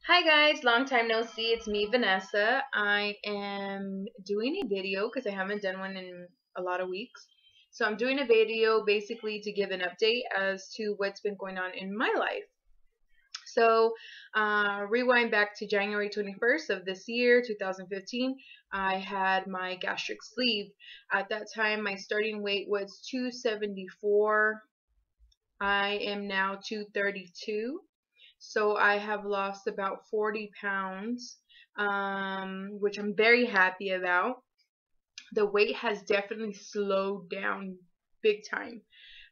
Hi guys, long time no see. It's me, Vanessa. I am doing a video because I haven't done one in a lot of weeks. So I'm doing a video basically to give an update as to what's been going on in my life. So rewind back to January 21st of this year, 2015, I had my gastric sleeve. At that time, my starting weight was 274. I am now 232. So I have lost about 40 pounds, which I'm very happy about. The weight has definitely slowed down big time.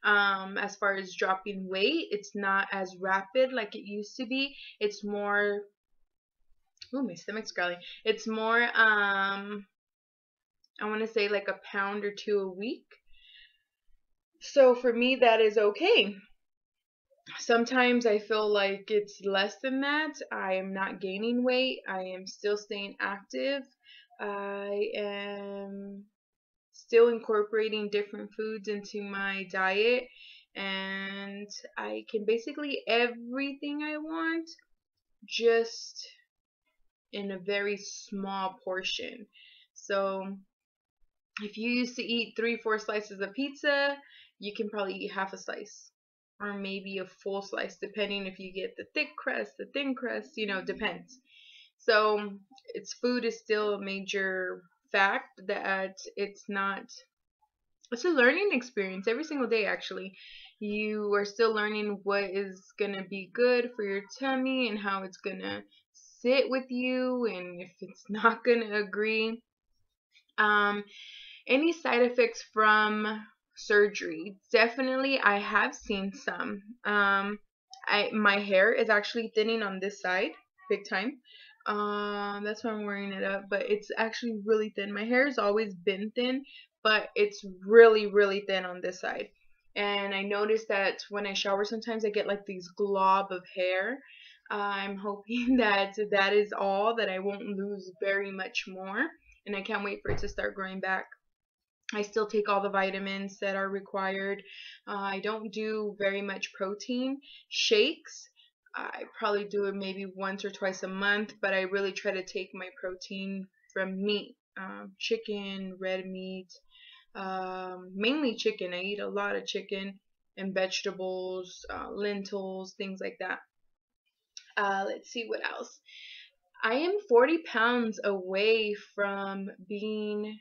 As far as dropping weight, it's not as rapid like it used to be. It's more, oh, my stomach's growling. It's more, I want to say like a pound or two a week. So for me, that is okay. Sometimes I feel like it's less than that. I am not gaining weight. I am still staying active. I am still incorporating different foods into my diet, and I can basically eat everything I want, just in a very small portion. So if you used to eat 3, 4 slices of pizza, you can probably eat half a slice or maybe a full slice, depending if you get the thick crust, the thin crust, depends. So its food is still a major fact that it's a learning experience every single day. Actually, you are still learning what is going to be good for your tummy and how it's going to sit with you, and if it's not going to agree. um any side effects from surgery? Definitely, I have seen some. My hair is actually thinning on this side, big time. That's why I'm wearing it up, but it's actually really thin. My hair has always been thin, but it's really, really thin on this side. And I noticed that when I shower, sometimes I get like these glob of hair. I'm hoping that that is all, that I won't lose very much more, and I can't wait for it to start growing back. I still take all the vitamins that are required. I don't do very much protein shakes. I probably do it maybe once or twice a month, but I really try to take my protein from meat, chicken, red meat, mainly chicken. I eat a lot of chicken and vegetables, lentils, things like that. Let's see what else. I am 40 pounds away from being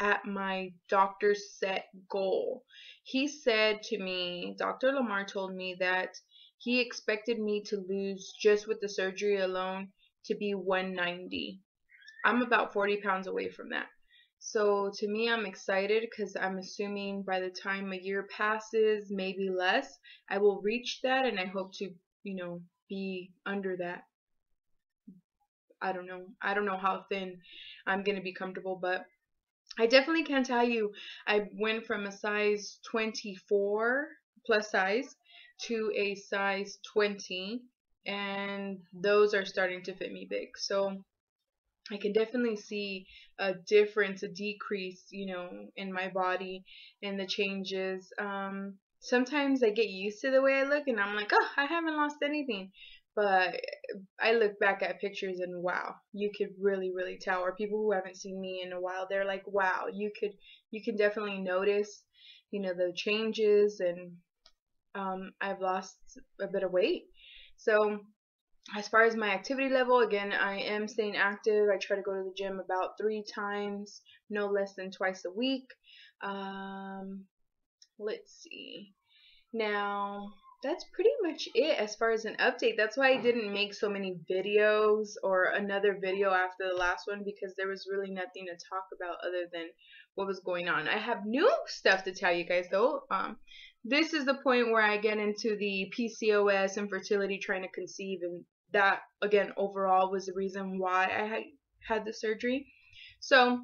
at my doctor's set goal. He said to me, Dr. Lamar told me that he expected me to lose, just with the surgery alone, to be 190. I'm about 40 pounds away from that. So to me, I'm excited because I'm assuming by the time a year passes, maybe less, I will reach that, and I hope to, be under that. I don't know. I don't know how thin I'm going to be comfortable, but I definitely can tell you I went from a size 24 plus size to a size 20, and those are starting to fit me big. So I can definitely see a difference, a decrease, in my body and the changes. Sometimes I get used to the way I look and I'm like, oh, I haven't lost anything. But I look back at pictures and wow, you could really, really tell. Or people who haven't seen me in a while, they're like, wow, you can definitely notice, the changes, and I've lost a bit of weight. So as far as my activity level, again, I am staying active. I try to go to the gym about 3 times, no less than twice a week. Um, let's see. Now, that's pretty much it as far as an update. That's why I didn't make so many videos or another video after the last one, because there was really nothing to talk about other than what was going on. I have new stuff to tell you guys though. This is the point where I get into the PCOS, infertility, trying to conceive, and that again overall was the reason why I had the surgery. So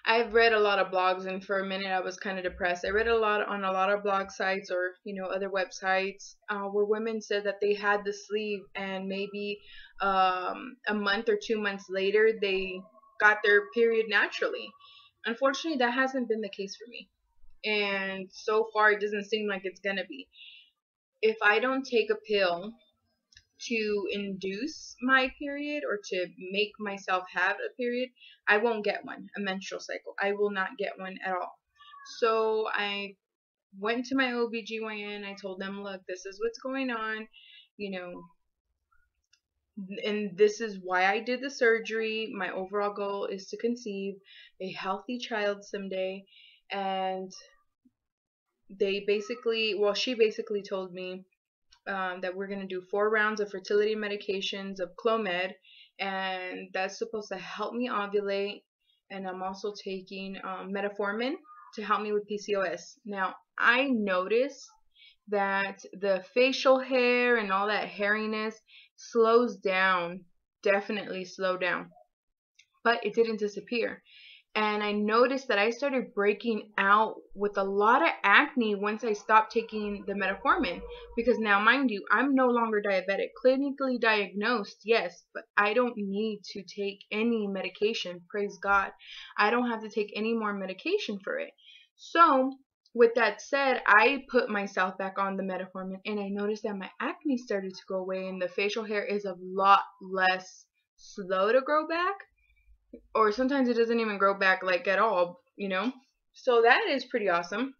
I've read a lot of blogs, and for a minute I was kind of depressed. I read a lot on a lot of blog sites, or other websites, where women said that they had the sleeve, and maybe a month or 2 months later they got their period naturally. Unfortunately, that hasn't been the case for me, and so far it doesn't seem like it's gonna be. If I don't take a pill to induce my period or to make myself have a period, I won't get one, a menstrual cycle. I will not get one at all. So I went to my OBGYN. I told them, look, this is what's going on, you know, and this is why I did the surgery. My overall goal is to conceive a healthy child someday. And she basically told me that we're going to do 4 rounds of fertility medications of Clomid, and that's supposed to help me ovulate. And I'm also taking metformin to help me with PCOS. Now, I noticed that the facial hair and all that hairiness slows down, definitely slow down, but it didn't disappear. And I noticed that I started breaking out with a lot of acne once I stopped taking the metformin. Because now, mind you, I'm no longer diabetic, clinically diagnosed, yes, but I don't need to take any medication. Praise God. I don't have to take any more medication for it. So, with that said, I put myself back on the metformin, and I noticed that my acne started to go away, and the facial hair is a lot less slow to grow back. Or sometimes it doesn't even grow back like at all, you know. So that is pretty awesome.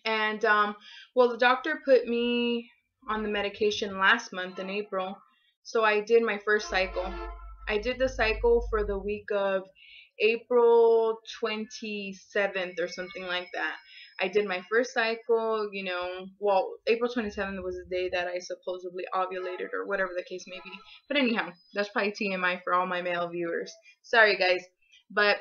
And well, the doctor put me on the medication last month in April. So I did my first cycle. I did the cycle for the week of April 27th or something like that. I did my first cycle, you know, well, April 27th was the day that I supposedly ovulated or whatever the case may be. But anyhow, that's probably TMI for all my male viewers. Sorry, guys. But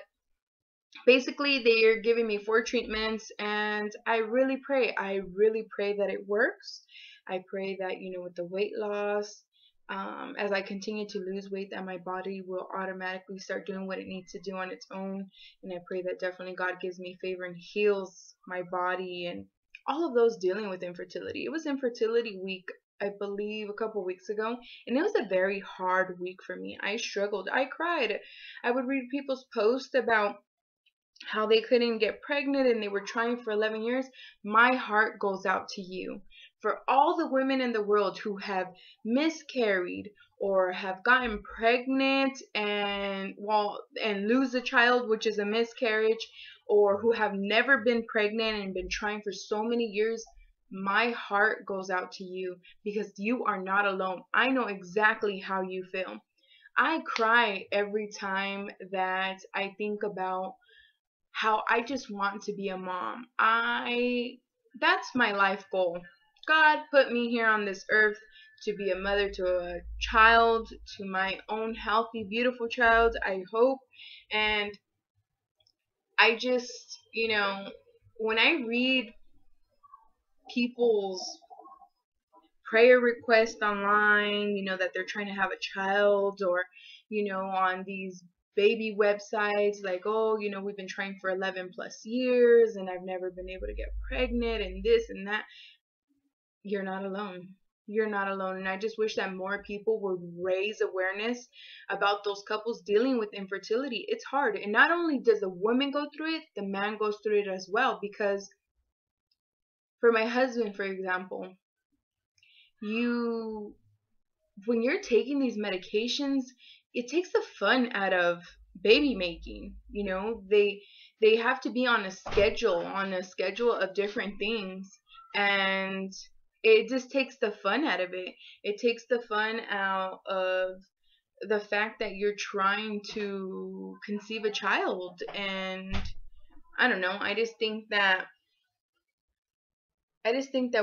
basically, they are giving me 4 treatments, and I really pray that it works. I pray that, you know, with the weight loss, as I continue to lose weight, that my body will automatically start doing what it needs to do on its own. And I pray that definitely God gives me favor and heals my body and all of those dealing with infertility. It was infertility week, I believe, a couple weeks ago, and it was a very hard week for me. I struggled. I cried. I would read people's posts about how they couldn't get pregnant and they were trying for 11 years. My heart goes out to you. For all the women in the world who have miscarried or have gotten pregnant and lose a child, which is a miscarriage, or who have never been pregnant and been trying for so many years, my heart goes out to you because you are not alone. I know exactly how you feel. I cry every time that I think about how I just want to be a mom. That's my life goal. God put me here on this earth to be a mother to a child, to my own healthy, beautiful child, I hope. And I just, you know, when I read people's prayer requests online, you know, that they're trying to have a child, or, you know, on these baby websites like, oh, you know, we've been trying for 11 plus years and I've never been able to get pregnant and this and that. You're not alone. You're not alone. And I just wish that more people would raise awareness about those couples dealing with infertility. It's hard. And not only does the woman go through it, the man goes through it as well. Because for my husband, for example, when you're taking these medications, it takes the fun out of baby making. You know, they have to be on a schedule of different things, and it just takes the fun out of it. It takes the fun out of the fact that you're trying to conceive a child. And I don't know, I just think that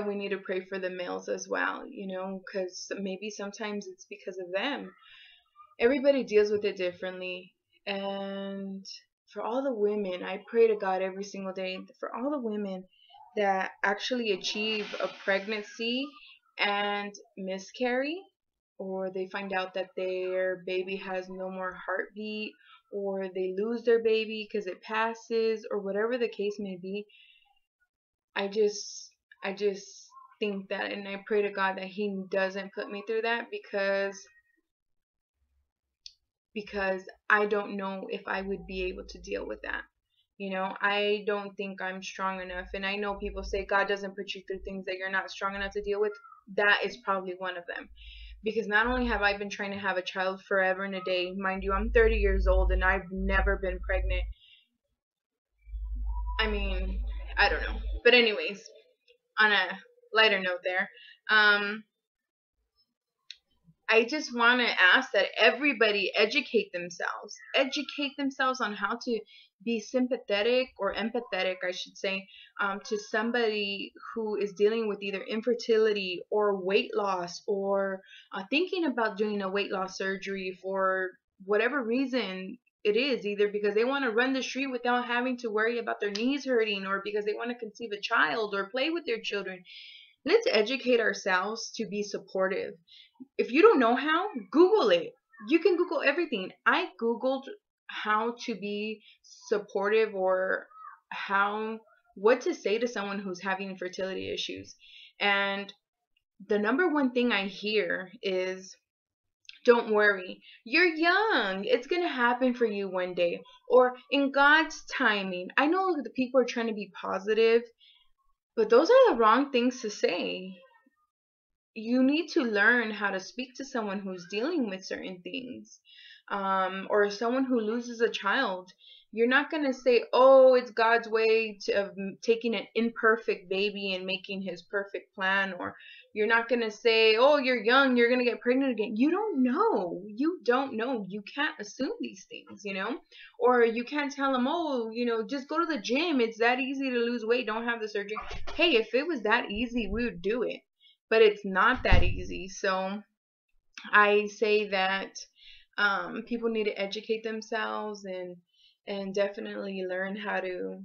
we need to pray for the males as well, you know, because maybe sometimes it's because of them. Everybody deals with it differently. And for all the women, I pray to God every single day for all the women that actually achieve a pregnancy and miscarry, or they find out that their baby has no more heartbeat, or they lose their baby because it passes, or whatever the case may be. I just think that, and I pray to God that He doesn't put me through that, because I don't know if I would be able to deal with that. You know, I don't think I'm strong enough. And I know people say God doesn't put you through things that you're not strong enough to deal with. That is probably one of them. Because not only have I been trying to have a child forever and a day, mind you, I'm 30 years old and I've never been pregnant. I mean, I don't know. But anyways, on a lighter note there, I just want to ask that everybody educate themselves. Educate themselves on how to be sympathetic or empathetic, I should say, to somebody who is dealing with either infertility or weight loss, or thinking about doing a weight loss surgery for whatever reason it is, either because they want to run the street without having to worry about their knees hurting, or because they want to conceive a child or play with their children. Let's educate ourselves to be supportive. If you don't know how, Google it. You can Google everything. I Googled how to be supportive, or what to say to someone who's having fertility issues. And the number one thing I hear is, don't worry. You're young. It's going to happen for you one day. Or in God's timing. I know the people are trying to be positive, but those are the wrong things to say. You need to learn how to speak to someone who's dealing with certain things, or someone who loses a child. You're not going to say, oh, it's God's way of taking an imperfect baby and making his perfect plan. Or you're not going to say, oh, you're young, you're going to get pregnant again. You don't know. You don't know. You can't assume these things, you know. Or you can't tell them, oh, you know, just go to the gym. It's that easy to lose weight. Don't have the surgery. Hey, if it was that easy, we would do it. But it's not that easy. So I say that people need to educate themselves, and definitely learn how to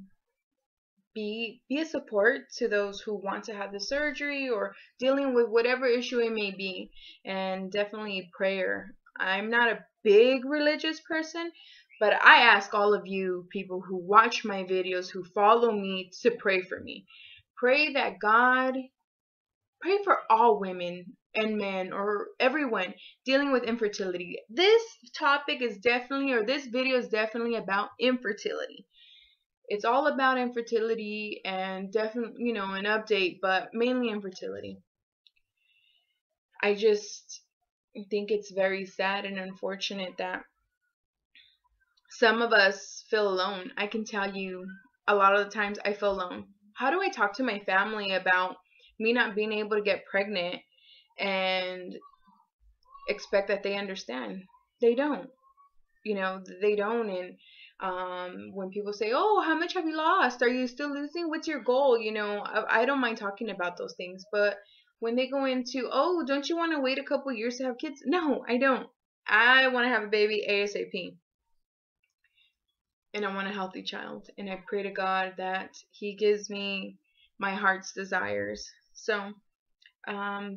be a support to those who want to have the surgery or dealing with whatever issue it may be. And definitely prayer. I'm not a big religious person, but I ask all of you people who watch my videos, who follow me, to pray for me. Pray that God, pray for all women and men, or everyone dealing with infertility. This topic is definitely, or this video is definitely about infertility. It's all about infertility, and definitely, you know, an update, but mainly infertility. I just think it's very sad and unfortunate that some of us feel alone. I can tell you, a lot of the times I feel alone. How do I talk to my family about me not being able to get pregnant and expect that they understand? They don't. You know, they don't. And when people say, oh, how much have you lost? Are you still losing? What's your goal? You know, I don't mind talking about those things. But when they go into, oh, don't you want to wait a couple years to have kids? No, I don't. I want to have a baby ASAP. And I want a healthy child. And I pray to God that He gives me my heart's desires. So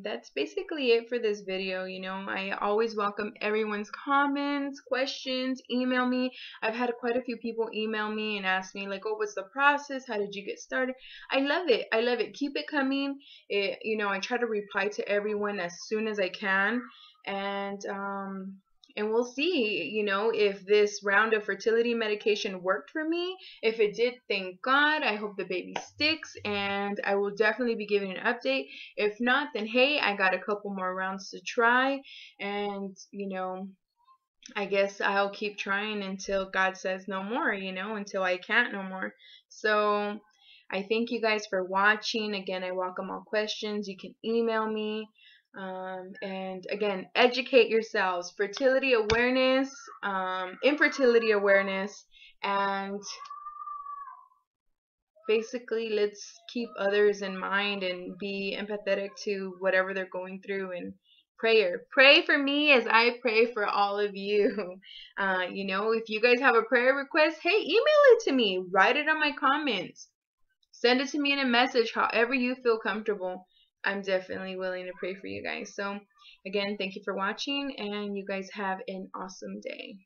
that's basically it for this video. You know, I always welcome everyone's comments, questions. Email me. I've had quite a few people email me and ask me, like, oh, what's the process? How did you get started? I love it. I love it. Keep it coming. You know, I try to reply to everyone as soon as I can. And we'll see, you know, if this round of fertility medication worked for me. If it did, thank God. I hope the baby sticks, and I will definitely be giving an update. If not, then hey, I got a couple more rounds to try, and, you know, I guess I'll keep trying until God says no more, you know, until I can't no more. So I thank you guys for watching. Again, I welcome all questions. You can email me. And again, educate yourselves. Fertility awareness, infertility awareness, and basically let's keep others in mind and be empathetic to whatever they're going through. And pray for me as I pray for all of you. You know, if you guys have a prayer request, hey, email it to me. Write it on my comments. Send it to me in a message, however you feel comfortable. I'm definitely willing to pray for you guys. So again, thank you for watching, and you guys have an awesome day.